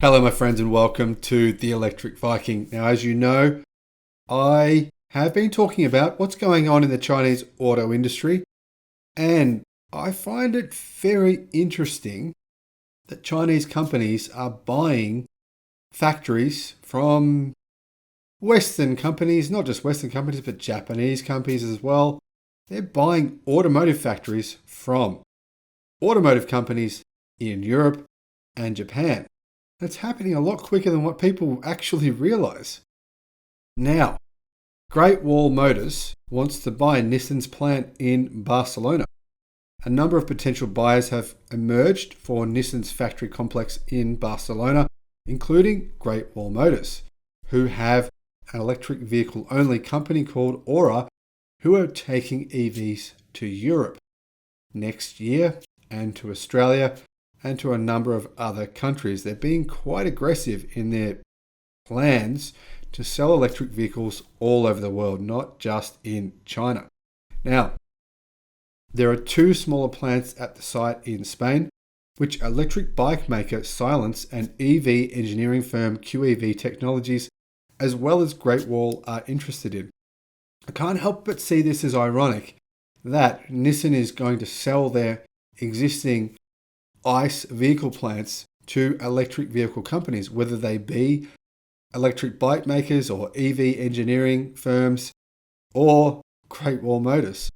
Hello, my friends, and welcome to the Electric Viking. Now, as you know, I have been talking about what's going on in the Chinese auto industry, and I find it very interesting that Chinese companies are buying factories from Western companies, not just Western companies, but Japanese companies as well. They're buying automotive factories from automotive companies in Europe and Japan. It's happening a lot quicker than what people actually realize. Now, Great Wall Motors wants to buy Nissan's plant in Barcelona. A number of potential buyers have emerged for Nissan's factory complex in Barcelona, including Great Wall Motors, who have an electric vehicle only company called Aura, who are taking EVs to Europe next year and to Australia and to a number of other countries. They're being quite aggressive in their plans to sell electric vehicles all over the world, not just in China. Now, there are two smaller plants at the site in Spain, which electric bike maker Silence and EV engineering firm QEV Technologies, as well as Great Wall, are interested in. I can't help but see this as ironic that Nissan is going to sell their existing ICE vehicle plants to electric vehicle companies, whether they be electric bike makers or EV engineering firms or Great Wall Motors.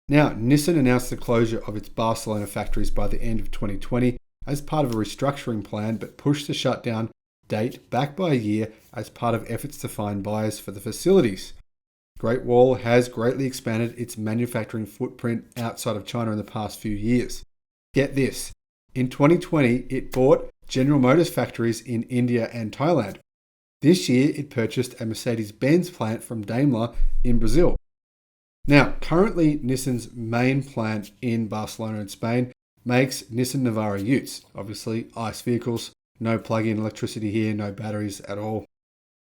Now, Nissan announced the closure of its Barcelona factories by the end of 2020 as part of a restructuring plan, but pushed the shutdown date back by a year as part of efforts to find buyers for the facilities. Great Wall has greatly expanded its manufacturing footprint outside of China in the past few years. Get this. In 2020, it bought General Motors factories in India and Thailand. This year, it purchased a Mercedes-Benz plant from Daimler in Brazil. Now, currently, Nissan's main plant in Barcelona in Spain makes Nissan Navara utes, obviously ICE vehicles, no plug-in electricity here, no batteries at all.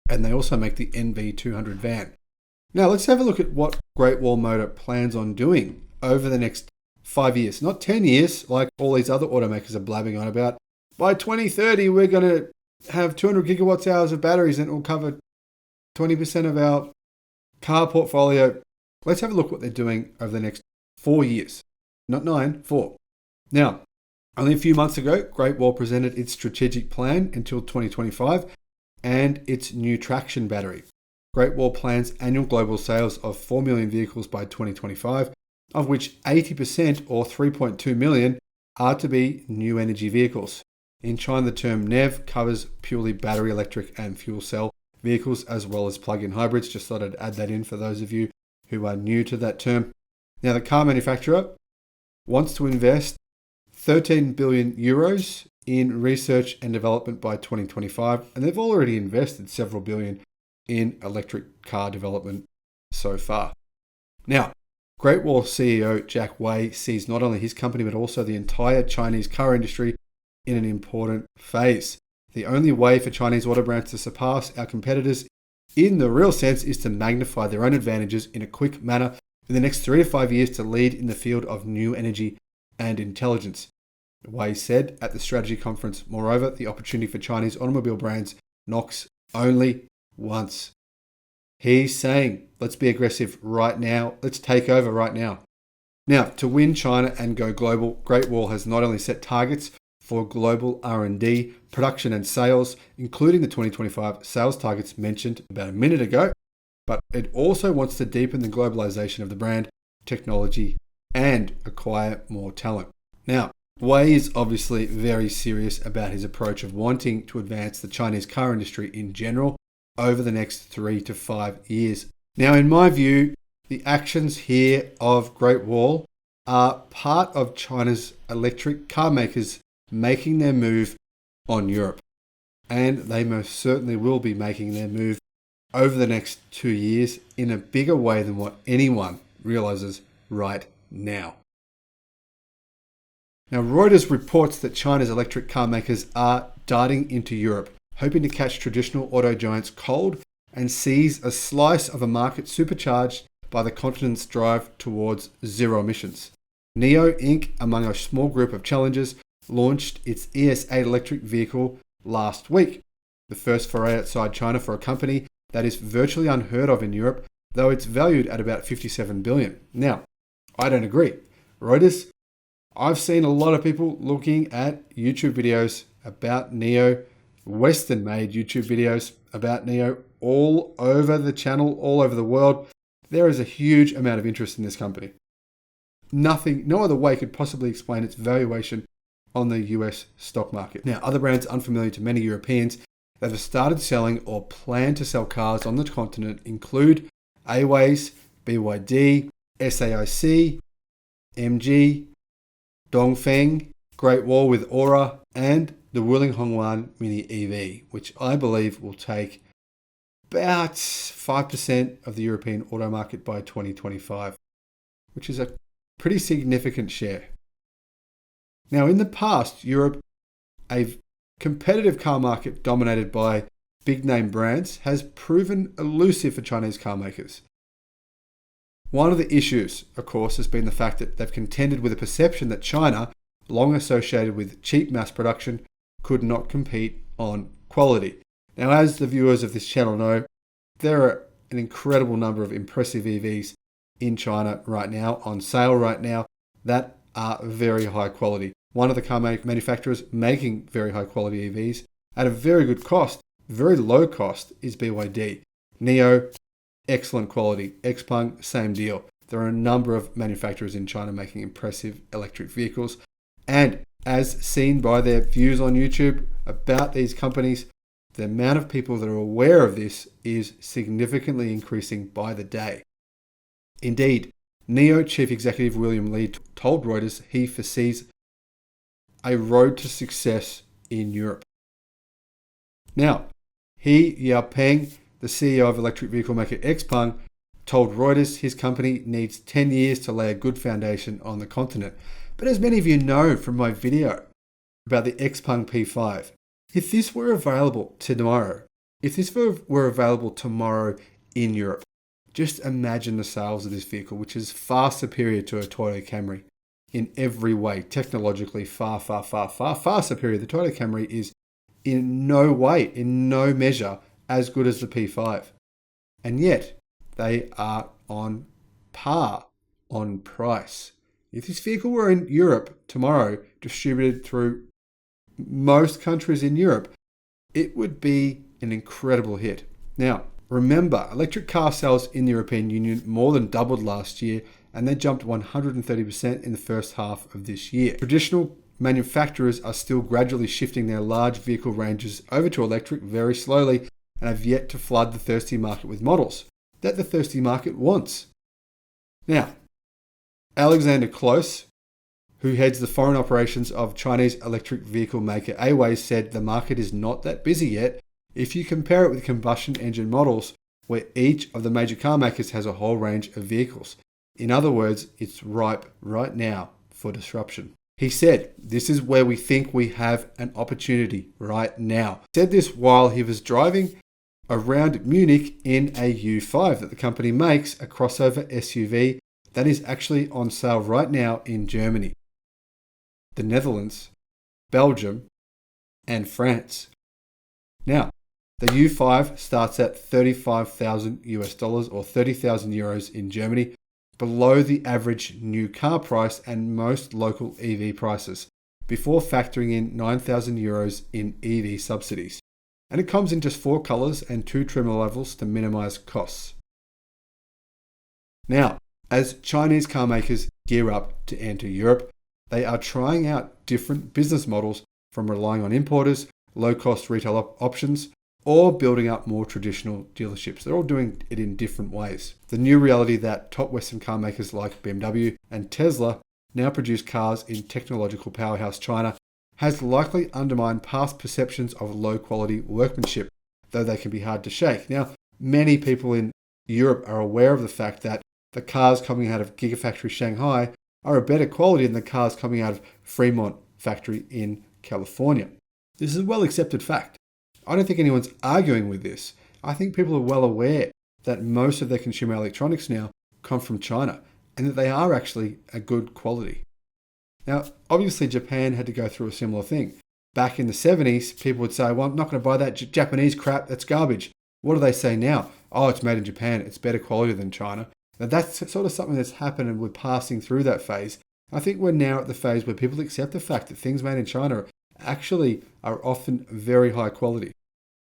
And they also make the NV200 van. Now, let's have a look at what Great Wall Motor plans on doing over the next 5 years, not 10 years, like all these other automakers are blabbing on about. By 2030, we're going to have 200 gigawatt hours of batteries and it will cover 20% of our car portfolio. Let's have a look what they're doing over the next 4 years. Not 9, 4. Now, only a few months ago, Great Wall presented its strategic plan until 2025 and its new traction battery. Great Wall plans annual global sales of 4 million vehicles by 2025, of which 80% or 3.2 million are to be new energy vehicles. In China, the term NEV covers purely battery electric and fuel cell vehicles as well as plug-in hybrids. Just thought I'd add that in for those of you who are new to that term. Now, the car manufacturer wants to invest 13 billion euros in research and development by 2025, and they've already invested several billion in electric car development so far. Now, Great Wall CEO Jack Wei sees not only his company but also the entire Chinese car industry in an important phase. The only way for Chinese auto brands to surpass our competitors in the real sense is to magnify their own advantages in a quick manner in the next 3 to 5 years to lead in the field of new energy and intelligence. Wei said at the strategy conference, moreover, the opportunity for Chinese automobile brands knocks only once. He's saying, let's be aggressive right now. Let's take over right now. Now, to win China and go global, Great Wall has not only set targets for global R&D, production and sales, including the 2025 sales targets mentioned about a minute ago, but it also wants to deepen the globalization of the brand, technology, and acquire more talent. Now, Wei is obviously very serious about his approach of wanting to advance the Chinese car industry in general over the next 3 to 5 years. Now, in my view, the actions here of Great Wall are part of China's electric car makers making their move on Europe. And they most certainly will be making their move over the next 2 years in a bigger way than what anyone realizes right now. Now, Reuters reports that China's electric car makers are darting into Europe, hoping to catch traditional auto giants cold and seize a slice of a market supercharged by the continent's drive towards zero emissions. NIO Inc., among a small group of challengers, launched its ES8 electric vehicle last week. The first foray outside China for a company that is virtually unheard of in Europe, though it's valued at about 57 billion. Now, I don't agree. Reuters, I've seen a lot of people looking at YouTube videos about NIO, Western-made YouTube videos about NIO all over the channel, all over the world. There is a huge amount of interest in this company. No other way could possibly explain its valuation on the US stock market. Now, other brands unfamiliar to many Europeans that have started selling or plan to sell cars on the continent include Aways, BYD, SAIC, MG, Dongfeng, Great Wall with Aura, and the Wuling Hongwan Mini EV, which I believe will take about 5% of the European auto market by 2025, which is a pretty significant share. Now, in the past, Europe, a competitive car market dominated by big name brands, has proven elusive for Chinese car makers. One of the issues, of course, has been the fact that they've contended with a perception that China, long associated with cheap mass production, could not compete on quality. Now, as the viewers of this channel know, there are an incredible number of impressive EVs in China right now, on sale right now, that are very high quality. One of the car manufacturers making very high quality EVs at a very good cost, very low cost, is BYD. NIO, excellent quality. XPeng, same deal. There are a number of manufacturers in China making impressive electric vehicles. And as seen by their views on YouTube about these companies, the amount of people that are aware of this is significantly increasing by the day. Indeed, NIO Chief Executive William Li told Reuters he foresees a road to success in Europe. Now, He Yapeng, the CEO of electric vehicle maker XPeng, told Reuters his company needs 10 years to lay a good foundation on the continent. But as many of you know from my video about the XPeng P5, if this were available tomorrow in Europe, just imagine the sales of this vehicle, which is far superior to a Toyota Camry in every way, technologically far superior. The Toyota Camry is in no way, in no measure, as good as the P5. And yet, they are on par on price. If this vehicle were in Europe tomorrow, distributed through most countries in Europe, it would be an incredible hit. Now, remember, electric car sales in the European Union more than doubled last year, and they jumped 130% in the first half of this year. Traditional manufacturers are still gradually shifting their large vehicle ranges over to electric very slowly and have yet to flood the thirsty market with models that the thirsty market wants. Now, Alexander Close, who heads the foreign operations of Chinese electric vehicle maker Aways, said the market is not that busy yet if you compare it with combustion engine models where each of the major car makers has a whole range of vehicles. In other words, it's ripe right now for disruption. He said, "This is where we think we have an opportunity right now." He said this while he was driving around Munich in a U5 that the company makes, a crossover SUV that is actually on sale right now in Germany, the Netherlands, Belgium, and France. Now, the U5 starts at $35,000 or 30,000 euros in Germany, below the average new car price and most local EV prices, before factoring in 9,000 euros in EV subsidies. And it comes in just 4 colors and 2 trim levels to minimize costs. Now, as Chinese car makers gear up to enter Europe, they are trying out different business models, from relying on importers, low-cost retail options, or building up more traditional dealerships. They're all doing it in different ways. The new reality that top Western car makers like BMW and Tesla now produce cars in technological powerhouse China has likely undermined past perceptions of low-quality workmanship, though they can be hard to shake. Now, many people in Europe are aware of the fact that the cars coming out of Gigafactory Shanghai are a better quality than the cars coming out of Fremont factory in California. This is a well-accepted fact. I don't think anyone's arguing with this. I think people are well aware that most of their consumer electronics now come from China and that they are actually a good quality. Now, obviously Japan had to go through a similar thing. back in the 70s, people would say, well, I'm not going to buy that Japanese crap. That's garbage. What do they say now? Oh, it's made in Japan. It's better quality than China. Now, that's sort of something that's happened, and we're passing through that phase. I think we're now at the phase where people accept the fact that things made in China actually are often very high quality.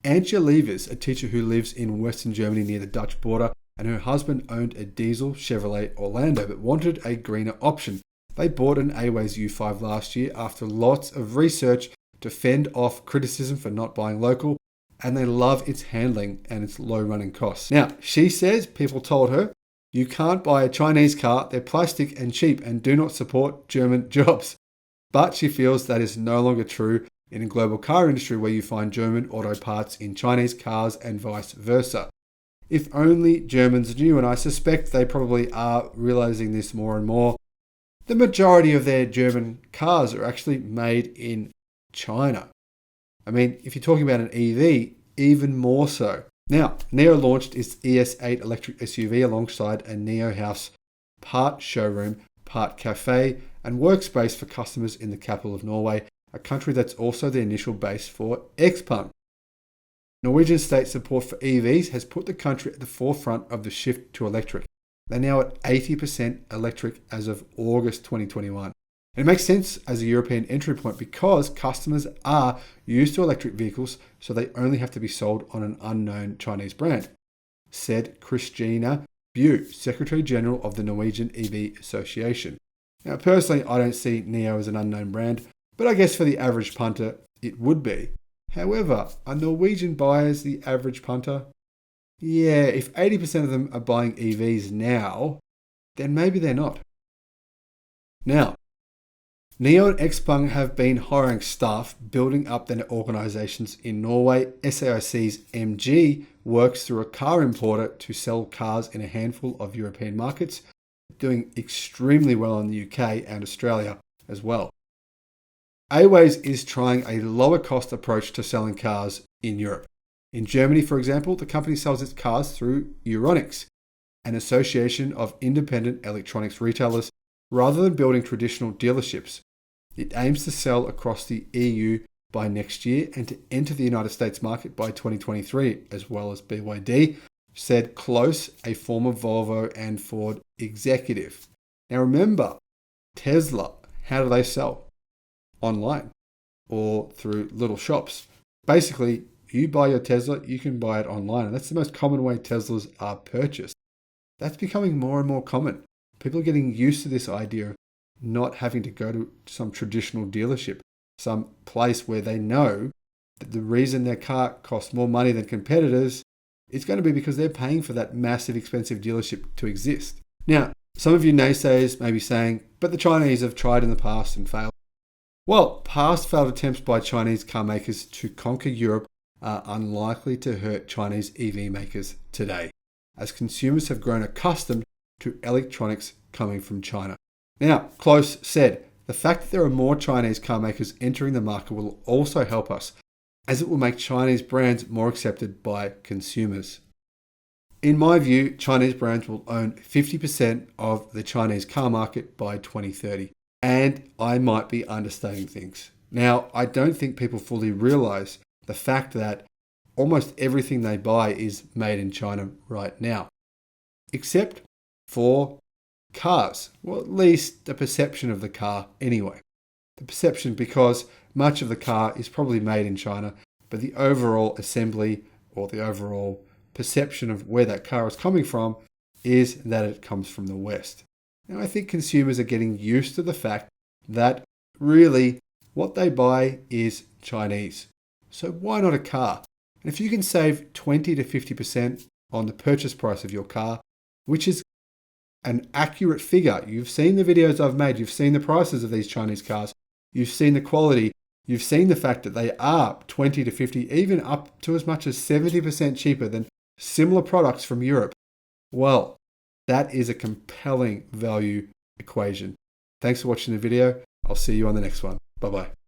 Antje Levers, a teacher who lives in Western Germany near the Dutch border, and her husband owned a diesel Chevrolet Orlando but wanted a greener option. They bought an Aways U5 last year after lots of research to fend off criticism for not buying local, and they love its handling and its low running costs. Now, she says people told her, you can't buy a Chinese car, they're plastic and cheap and do not support German jobs. But she feels that is no longer true in a global car industry where you find German auto parts in Chinese cars and vice versa. If only Germans knew, and I suspect they probably are realizing this more and more, the majority of their German cars are actually made in China. I mean, if you're talking about an EV, even more so. Now, NIO launched its ES8 electric SUV alongside a NIO House, part showroom, part cafe, and workspace for customers in the capital of Norway, a country that's also the initial base for Xpeng. Norwegian state support for EVs has put the country at the forefront of the shift to electric. They're now at 80% electric as of August 2021. It makes sense as a European entry point because customers are used to electric vehicles, so they only have to be sold on an unknown Chinese brand, said Christina Bue, Secretary General of the Norwegian EV Association. Now, personally, I don't see NIO as an unknown brand, but I guess for the average punter, it would be. However, are Norwegian buyers the average punter? Yeah, if 80% of them are buying EVs now, then maybe they're not. Now, NIO and Xpeng have been hiring staff, building up their organisations in Norway. SAIC's MG works through a car importer to sell cars in a handful of European markets, doing extremely well in the UK and Australia as well. Aways is trying a lower cost approach to selling cars in Europe. In Germany, for example, the company sells its cars through Euronics, an association of independent electronics retailers, rather than building traditional dealerships. It aims to sell across the EU by next year and to enter the United States market by 2023, as well as BYD, said Close, a former Volvo and Ford executive. Now remember, Tesla, how do they sell? Online or through little shops. Basically, you buy your Tesla, you can buy it online, and that's the most common way Teslas are purchased. That's becoming more and more common. People are getting used to this idea of not having to go to some traditional dealership, some place where they know that the reason their car costs more money than competitors is going to be because they're paying for that massive expensive dealership to exist. Now, some of you naysayers may be saying, but the Chinese have tried in the past and failed. Well, past failed attempts by Chinese car makers to conquer Europe are unlikely to hurt Chinese EV makers today, as consumers have grown accustomed to electronics coming from China. Now, Close said, the fact that there are more Chinese car makers entering the market will also help us, as it will make Chinese brands more accepted by consumers. In my view, Chinese brands will own 50% of the Chinese car market by 2030. And I might be understating things. Now, I don't think people fully realize the fact that almost everything they buy is made in China right now, except for cars. Well, at least the perception of the car anyway. The perception, because much of the car is probably made in China, but the overall assembly or the overall perception of where that car is coming from is that it comes from the West. Now, I think consumers are getting used to the fact that really what they buy is Chinese. So why not a car? And if you can save 20 to 50% on the purchase price of your car, which is an accurate figure. You've seen the videos I've made. You've seen the prices of these Chinese cars. You've seen the quality. You've seen the fact that they are 20 to 50, even up to as much as 70% cheaper than similar products from Europe. Well, that is a compelling value equation. Thanks for watching the video. I'll see you on the next one. Bye-bye.